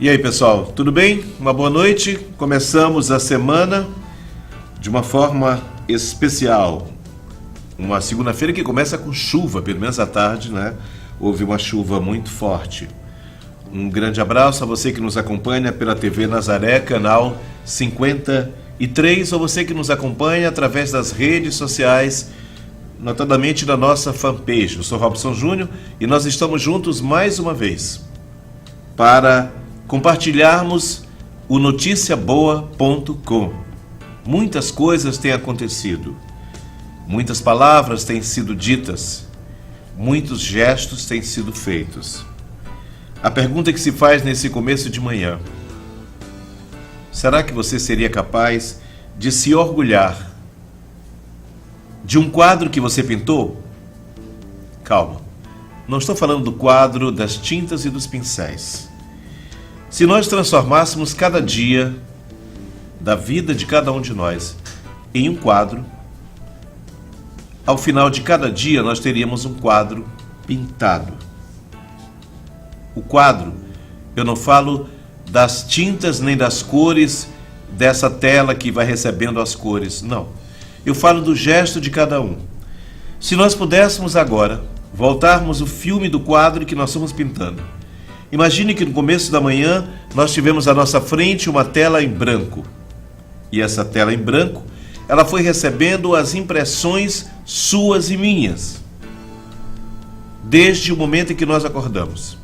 E aí, pessoal, tudo bem? Uma boa noite. Começamos a semana de uma forma especial. Uma segunda-feira que começa com chuva, pelo menos à tarde, né? Houve uma chuva muito forte. Um grande abraço a você que nos acompanha pela TV Nazaré, canal 53, ou você que nos acompanha através das redes sociais, notadamente da nossa fanpage. Eu sou Robson Júnior e nós estamos juntos mais uma vez para compartilharmos o noticiaboa.com. Muitas coisas têm acontecido, muitas palavras têm sido ditas, muitos gestos têm sido feitos. A pergunta que se faz nesse começo de manhã: será que você seria capaz de se orgulhar de um quadro que você pintou? Calma, não estou falando do quadro das tintas e dos pincéis. Se nós transformássemos cada dia da vida de cada um de nós em um quadro, ao final de cada dia nós teríamos um quadro pintado. O quadro, eu não falo das tintas nem das cores dessa tela que vai recebendo as cores, não. Eu falo do gesto de cada um. Se nós pudéssemos agora voltarmos o filme do quadro que nós estamos pintando, imagine que no começo da manhã nós tivemos à nossa frente uma tela em branco. E essa tela em branco, ela foi recebendo as impressões suas e minhas, desde o momento em que nós acordamos.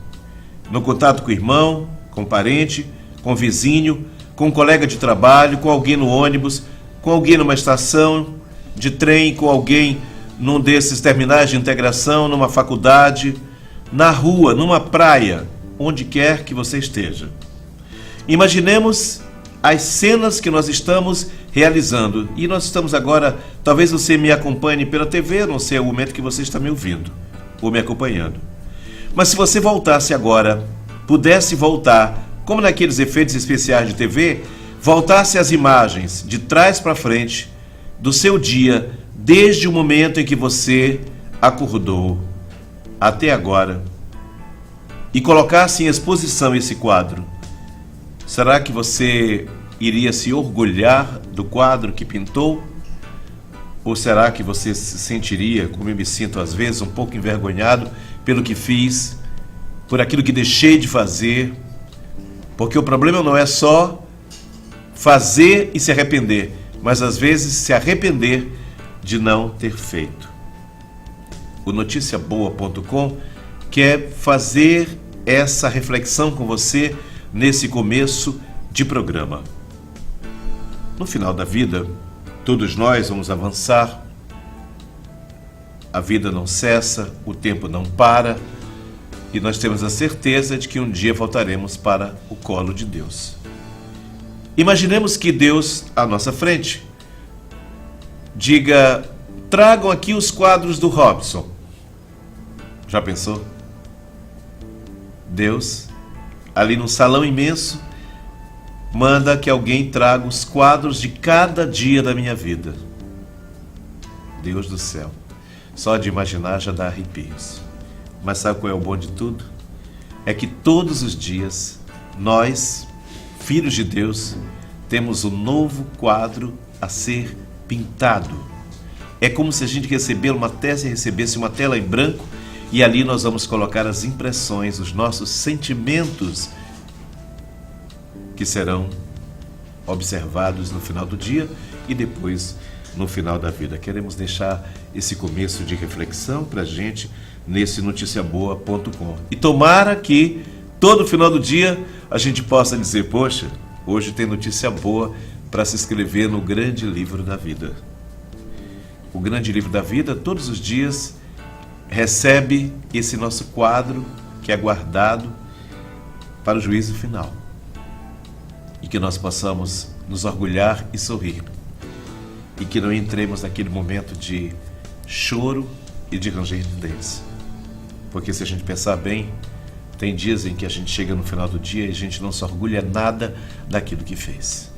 No contato com o irmão, com o parente, com o vizinho, com um colega de trabalho, com alguém no ônibus, com alguém numa estação de trem, com alguém num desses terminais de integração, numa faculdade, na rua, numa praia, onde quer que você esteja. Imaginemos as cenas que nós estamos realizando. E nós estamos agora, talvez você me acompanhe pela TV, não sei o momento que você está me ouvindo ou me acompanhando. Mas se você voltasse agora, pudesse voltar, como naqueles efeitos especiais de TV, voltasse as imagens de trás para frente do seu dia, desde o momento em que você acordou até agora, e colocasse em exposição esse quadro, será que você iria se orgulhar do quadro que pintou? Ou será que você se sentiria, como eu me sinto às vezes, um pouco envergonhado pelo que fiz, por aquilo que deixei de fazer? Porque o problema não é só fazer e se arrepender, mas às vezes se arrepender de não ter feito. O noticiaboa.com quer fazer essa reflexão com você nesse começo de programa. No final da vida, todos nós vamos avançar. A vida não cessa, o tempo não para, e nós temos a certeza de que um dia voltaremos para o colo de Deus. Imaginemos que Deus, à nossa frente, diga: tragam aqui os quadros do Robson. Já pensou? Deus, ali num salão imenso, manda que alguém traga os quadros de cada dia da minha vida. Deus do céu, só de imaginar já dá arrepios. Mas sabe qual é o bom de tudo? É que todos os dias, nós, filhos de Deus, temos um novo quadro a ser pintado. É como se a gente recebesse uma tela em branco, e ali nós vamos colocar as impressões, os nossos sentimentos, que serão observados no final do dia e depois no final da vida. Queremos deixar esse começo de reflexão para a gente nesse noticiaboa.com. E tomara que todo final do dia a gente possa dizer: poxa, hoje tem notícia boa para se escrever no grande livro da vida. O grande livro da vida, todos os dias, recebe esse nosso quadro que é guardado para o juízo final. E que nós possamos nos orgulhar e sorrir. E que não entremos naquele momento de choro e de ranger de dentes. Porque se a gente pensar bem, tem dias em que a gente chega no final do dia e a gente não se orgulha nada daquilo que fez.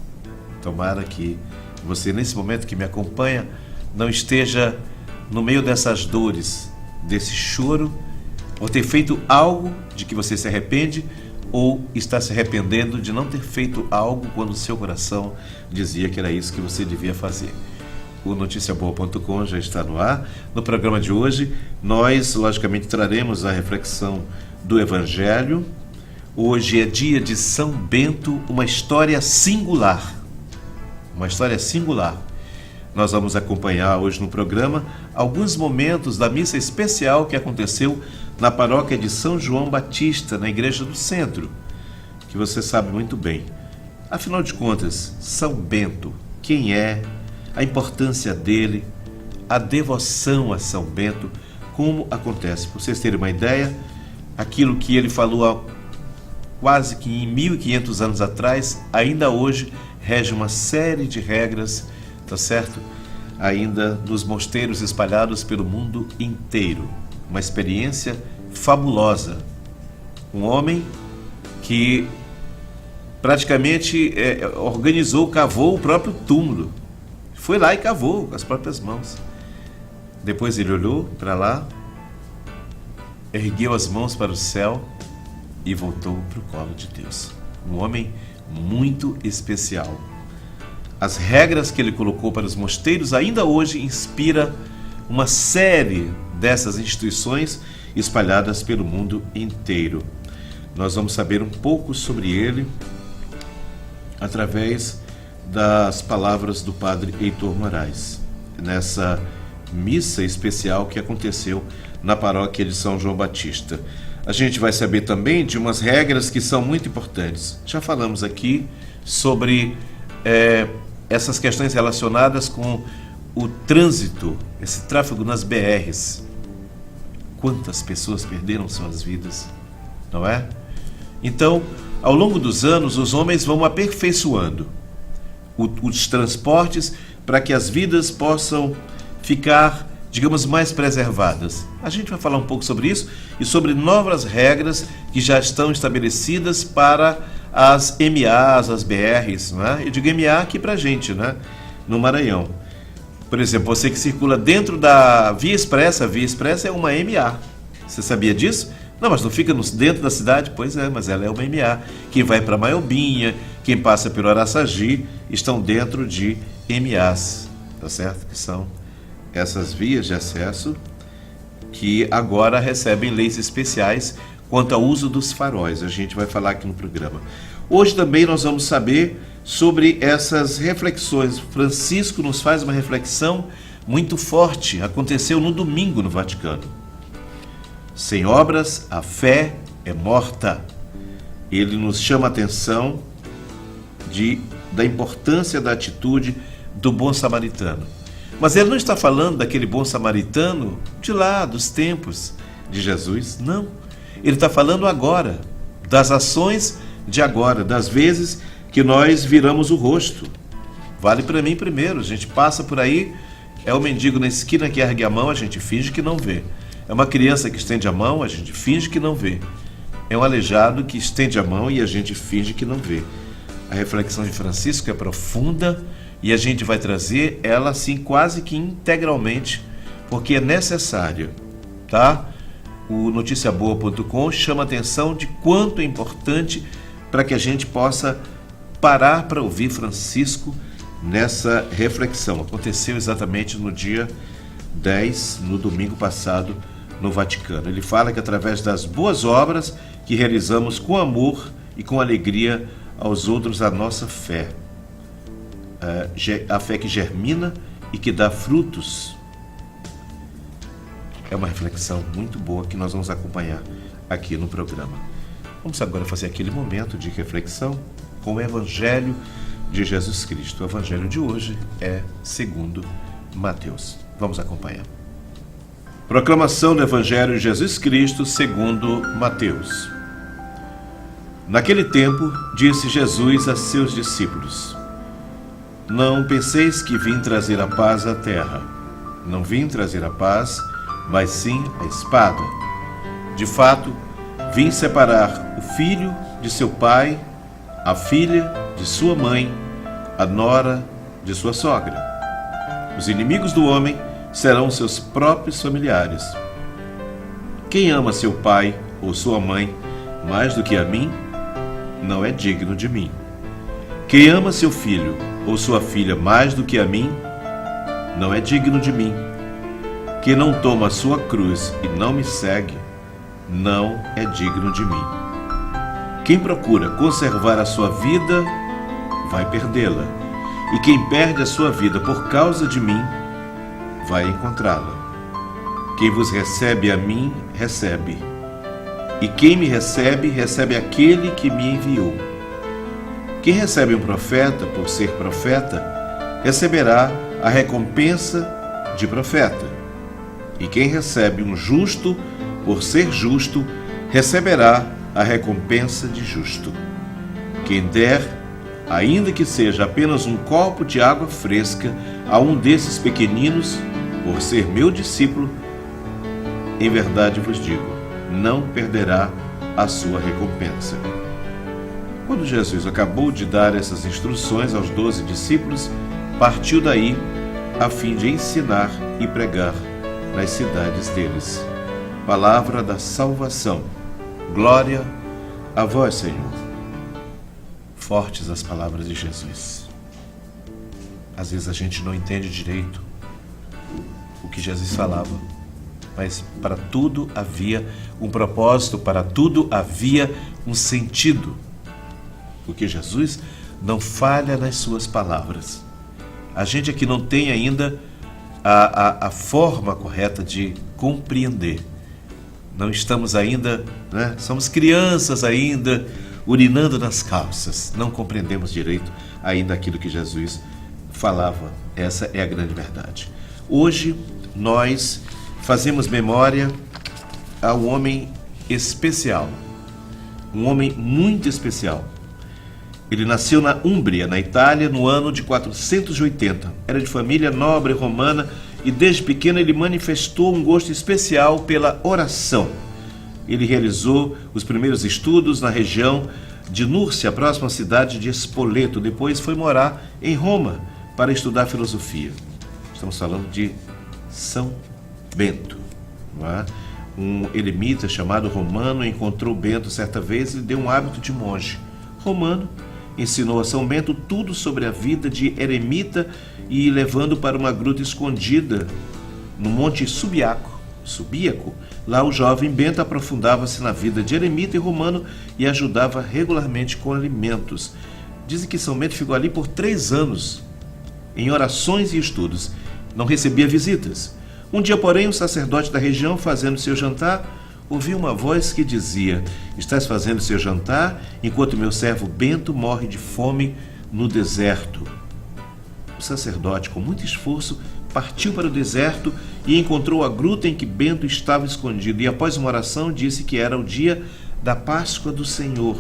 Tomara que você, nesse momento que me acompanha, não esteja no meio dessas dores, desse choro, ou ter feito algo de que você se arrepende, ou está se arrependendo de não ter feito algo quando o seu coração dizia que era isso que você devia fazer. O noticiaboa.com já está no ar. No programa de hoje, nós, logicamente, traremos a reflexão do Evangelho. Hoje é dia de São Bento, uma história singular. Uma história singular. Nós vamos acompanhar hoje no programa alguns momentos da missa especial que aconteceu na paróquia de São João Batista, na Igreja do Centro, que você sabe muito bem. Afinal de contas, São Bento, quem é, a importância dele, a devoção a São Bento, como acontece. Para vocês terem uma ideia, aquilo que ele falou há quase que em 1500 anos atrás, ainda hoje rege uma série de regras, tá certo? Ainda nos mosteiros espalhados pelo mundo inteiro. Uma experiência fabulosa. Um homem que praticamente cavou o próprio túmulo. Foi lá e cavou com as próprias mãos. Depois ele olhou para lá, ergueu as mãos para o céu e voltou para o colo de Deus. Um homem muito especial. As regras que ele colocou para os mosteiros ainda hoje inspira uma série dessas instituições espalhadas pelo mundo inteiro. Nós vamos saber um pouco sobre ele através das palavras do padre Heitor Moraes, nessa missa especial que aconteceu na paróquia de São João Batista. A gente vai saber também de umas regras que são muito importantes. Já falamos aqui sobre essas questões relacionadas com o trânsito, esse tráfego nas BRs. Quantas pessoas perderam suas vidas, não é? Então, ao longo dos anos, os homens vão aperfeiçoando os transportes para que as vidas possam ficar, digamos, mais preservadas. A gente vai falar um pouco sobre isso e sobre novas regras que já estão estabelecidas para as MAs, as BRs, não é? Eu digo MA aqui pra gente, né? No Maranhão. Por exemplo, você que circula dentro da Via Expressa, a Via Expressa é uma MA. Você sabia disso? Não, mas não fica dentro da cidade? Pois é, mas ela é uma MA. Quem vai para Maiobinha, quem passa pelo Araçagi, estão dentro de MAs, tá certo? Que são essas vias de acesso que agora recebem leis especiais quanto ao uso dos faróis. A gente vai falar aqui no programa. Hoje também nós vamos saber sobre essas reflexões. Francisco nos faz uma reflexão muito forte. Aconteceu no domingo no Vaticano. Sem obras, a fé é morta. Ele nos chama a atenção da importância da atitude do bom samaritano. Mas ele não está falando daquele bom samaritano de lá, dos tempos de Jesus. Não. Ele está falando agora, das ações de agora, das vezes que nós viramos o rosto. Vale para mim primeiro. A gente passa por aí, é o mendigo na esquina que ergue a mão, a gente finge que não vê. É uma criança que estende a mão, a gente finge que não vê. É um aleijado que estende a mão e a gente finge que não vê. A reflexão de Francisco é profunda e a gente vai trazer ela assim quase que integralmente, porque é necessária, tá? O noticiaboa.com chama a atenção de quanto é importante para que a gente possa parar para ouvir Francisco nessa reflexão. Aconteceu exatamente no dia 10, no domingo passado, no Vaticano. Ele fala que através das boas obras que realizamos com amor e com alegria aos outros, a nossa fé. A fé que germina e que dá frutos. É uma reflexão muito boa que nós vamos acompanhar aqui no programa. Vamos agora fazer aquele momento de reflexão com o Evangelho de Jesus Cristo. O Evangelho de hoje é segundo Mateus. Vamos acompanhar. Proclamação do Evangelho de Jesus Cristo segundo Mateus. Naquele tempo, disse Jesus a seus discípulos: Não penseis que vim trazer a paz à terra. Não vim trazer a paz, mas sim a espada. De fato, vim separar o filho de seu pai, a filha de sua mãe, a nora de sua sogra. Os inimigos do homem serão seus próprios familiares. Quem ama seu pai ou sua mãe mais do que a mim, não é digno de mim. Quem ama seu filho ou sua filha mais do que a mim, não é digno de mim. Quem não toma a sua cruz e não me segue, não é digno de mim. Quem procura conservar a sua vida, vai perdê-la. E quem perde a sua vida por causa de mim, vai encontrá-la. Quem vos recebe a mim, recebe. E quem me recebe, recebe aquele que me enviou. Quem recebe um profeta por ser profeta, receberá a recompensa de profeta. E quem recebe um justo por ser justo, receberá a recompensa de justo. Quem der, ainda que seja apenas um copo de água fresca, a um desses pequeninos, por ser meu discípulo, em verdade vos digo, não perderá a sua recompensa. Quando Jesus acabou de dar essas instruções aos 12 discípulos, partiu daí a fim de ensinar e pregar nas cidades deles. Palavra da salvação. Glória a vós, Senhor. Fortes as palavras de Jesus. Às vezes a gente não entende direito o que Jesus falava, mas para tudo havia um propósito, para tudo havia um sentido. Porque Jesus não falha nas suas palavras. A gente aqui não tem ainda a forma correta de compreender. Não estamos ainda, né? Somos crianças ainda, urinando nas calças. Não compreendemos direito ainda aquilo que Jesus falava. Essa é a grande verdade. Hoje nós fazemos memória a um homem especial. Um homem muito especial. Ele nasceu na Úmbria, na Itália, no ano de 480. Era de família nobre romana e desde pequeno ele manifestou um gosto especial pela oração. Ele realizou os primeiros estudos na região de Núrcia, próxima à cidade de Spoleto. Depois foi morar em Roma para estudar filosofia. Estamos falando de São Bento. Não é? Um eremita chamado Romano encontrou Bento certa vez e deu um hábito de monge. Romano ensinou a São Bento tudo sobre a vida de eremita e levando para uma gruta escondida no Monte Subíaco. Lá o jovem Bento aprofundava-se na vida de eremita e romano e ajudava regularmente com alimentos. Dizem que São Bento ficou ali por 3 anos, em orações e estudos. Não recebia visitas. Um dia, porém, o sacerdote da região, fazendo seu jantar, ouviu uma voz que dizia: estás fazendo seu jantar enquanto meu servo Bento morre de fome no deserto. O sacerdote, com muito esforço, partiu para o deserto e encontrou a gruta em que Bento estava escondido. E após uma oração disse que era o dia da Páscoa do Senhor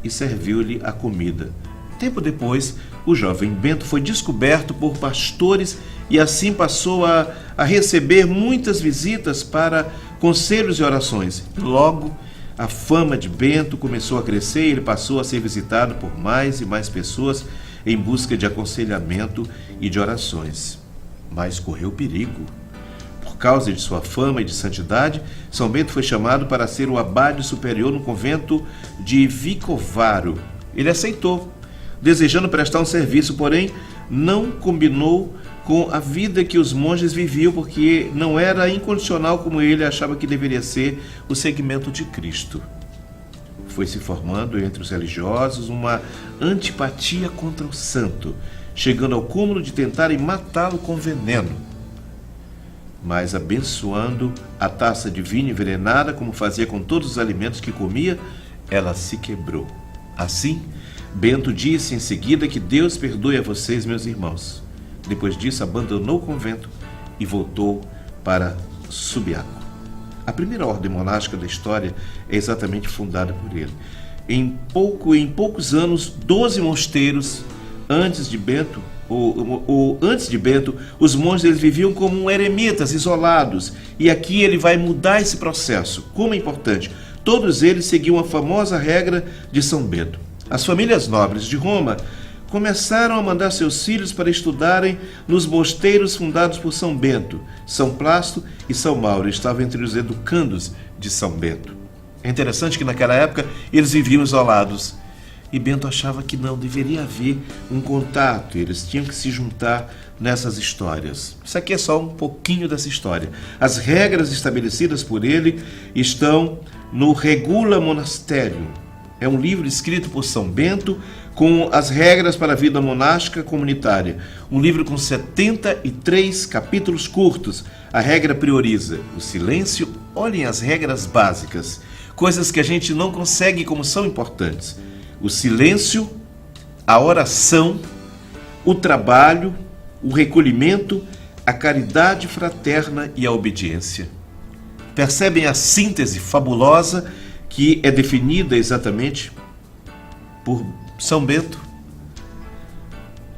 e serviu-lhe a comida. Tempo depois, o jovem Bento foi descoberto por pastores e assim passou a receber muitas visitas para conselhos e orações. Logo, a fama de Bento começou a crescer e ele passou a ser visitado por mais e mais pessoas em busca de aconselhamento e de orações. Mas correu perigo. Por causa de sua fama e de santidade, São Bento foi chamado para ser o abade superior no convento de Vicovaro. Ele aceitou, desejando prestar um serviço, porém não combinou com a vida que os monges viviam, porque não era incondicional como ele achava que deveria ser o seguimento de Cristo. Foi se formando entre os religiosos uma antipatia contra o santo, chegando ao cúmulo de tentarem matá-lo com veneno. Mas abençoando a taça de vinho envenenada, como fazia com todos os alimentos que comia, ela se quebrou. Assim, Bento disse em seguida que Deus perdoe a vocês, meus irmãos. Depois disso, abandonou o convento e voltou para Subiaco. A primeira ordem monástica da história é exatamente fundada por ele. Em poucos anos, 12 mosteiros antes de Bento, os monges eles viviam como eremitas, isolados. E aqui ele vai mudar esse processo. Como é importante? Todos eles seguiam a famosa regra de São Bento. As famílias nobres de Roma começaram a mandar seus filhos para estudarem nos mosteiros fundados por São Bento. São Plácido e São Mauro estavam entre os educandos de São Bento. É interessante que naquela época eles viviam isolados. E Bento achava que não, deveria haver um contato, eles tinham que se juntar nessas histórias. Isso aqui é só um pouquinho dessa história. As regras estabelecidas por ele estão no Regula Monasterium. É um livro escrito por São Bento com as regras para a vida monástica comunitária. Um livro com 73 capítulos curtos. A regra prioriza o silêncio. Olhem as regras básicas, coisas que a gente não consegue como são importantes. O silêncio, a oração, o trabalho, o recolhimento, a caridade fraterna e a obediência. Percebem a síntese fabulosa que é definida exatamente por São Bento?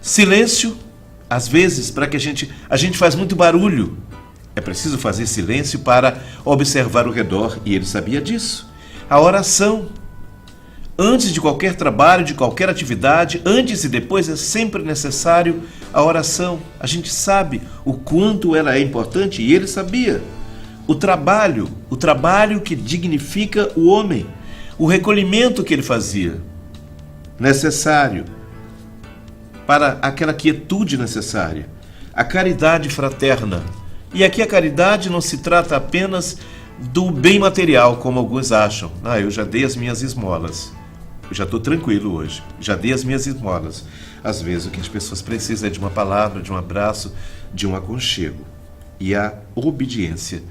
Silêncio, às vezes, para que a gente faz muito barulho. É preciso fazer silêncio para observar o redor, e ele sabia disso. A oração. Antes de qualquer trabalho, de qualquer atividade, antes e depois é sempre necessário a oração. A gente sabe o quanto ela é importante e ele sabia. O trabalho que dignifica o homem, o recolhimento que ele fazia, necessário para aquela quietude necessária, a caridade fraterna. E aqui a caridade não se trata apenas do bem material, como alguns acham. Eu já dei as minhas esmolas. Eu já estou tranquilo hoje. Já dei as minhas esmolas. Às vezes o que as pessoas precisam é de uma palavra, de um abraço, de um aconchego. E a obediência.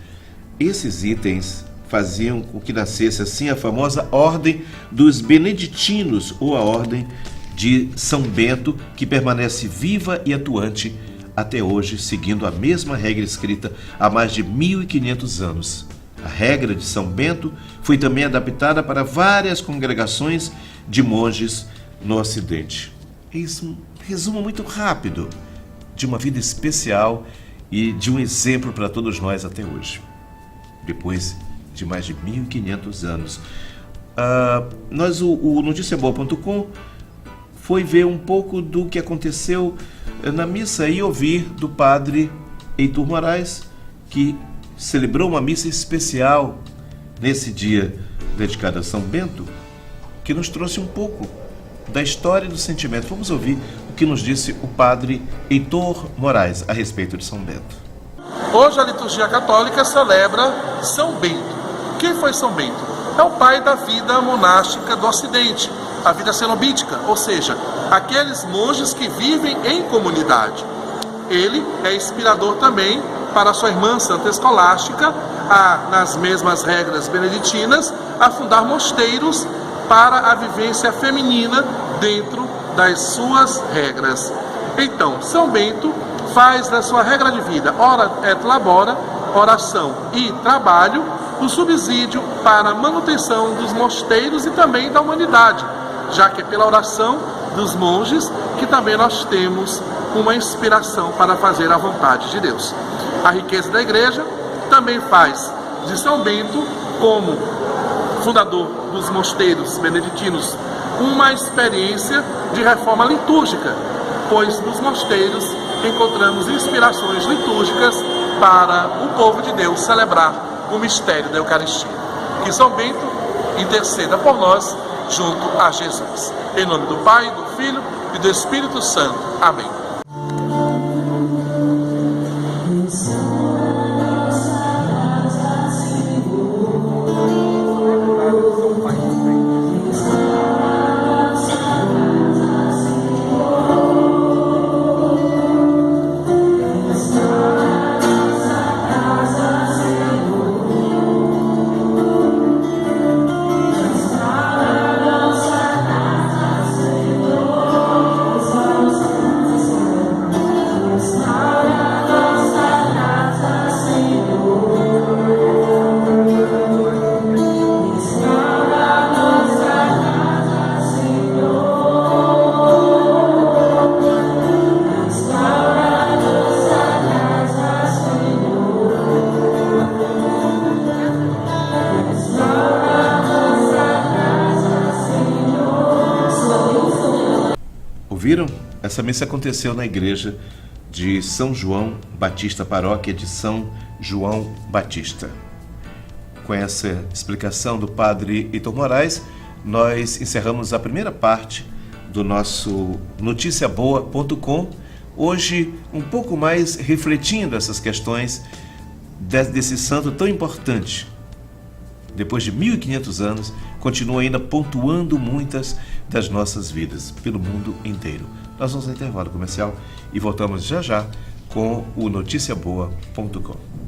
Esses itens faziam com que nascesse assim a famosa Ordem dos Beneditinos, ou a Ordem de São Bento, que permanece viva e atuante até hoje, seguindo a mesma regra escrita há mais de 1500 anos. A regra de São Bento foi também adaptada para várias congregações de monges no Ocidente. Eis um resumo muito rápido de uma vida especial e de um exemplo para todos nós até hoje. Depois de mais de 1500 anos. O noticiaboa.com foi ver um pouco do que aconteceu na missa e ouvir do padre Heitor Moraes, que celebrou uma missa especial nesse dia dedicado a São Bento, que nos trouxe um pouco da história e do sentimento. Vamos ouvir o que nos disse o padre Heitor Moraes a respeito de São Bento. Hoje a liturgia católica celebra São Bento. Quem foi São Bento? É o pai da vida monástica do Ocidente, a vida cenobítica, ou seja, aqueles monges que vivem em comunidade. Ele é inspirador também para sua irmã Santa Escolástica, nas mesmas regras beneditinas, a fundar mosteiros para a vivência feminina dentro das suas regras. Então, São Bento faz da sua regra de vida, ora et labora, oração e trabalho, o subsídio para a manutenção dos mosteiros e também da humanidade, já que é pela oração dos monges que também nós temos uma inspiração para fazer a vontade de Deus. A riqueza da igreja também faz de São Bento, como fundador dos mosteiros beneditinos, uma experiência de reforma litúrgica, pois nos mosteiros encontramos inspirações litúrgicas para o povo de Deus celebrar o mistério da Eucaristia. Que São Bento interceda por nós junto a Jesus. Em nome do Pai, do Filho e do Espírito Santo. Amém. Ouviram? Essa missa aconteceu na igreja de São João Batista, paróquia de São João Batista. Com essa explicação do padre Heitor Moraes, nós encerramos a primeira parte do nosso noticiaboa.com, hoje um pouco mais refletindo essas questões desse santo tão importante. Depois de 1500 anos, continua ainda pontuando muitas das nossas vidas pelo mundo inteiro. Nós vamos ao intervalo comercial e voltamos já já com o noticiaboa.com.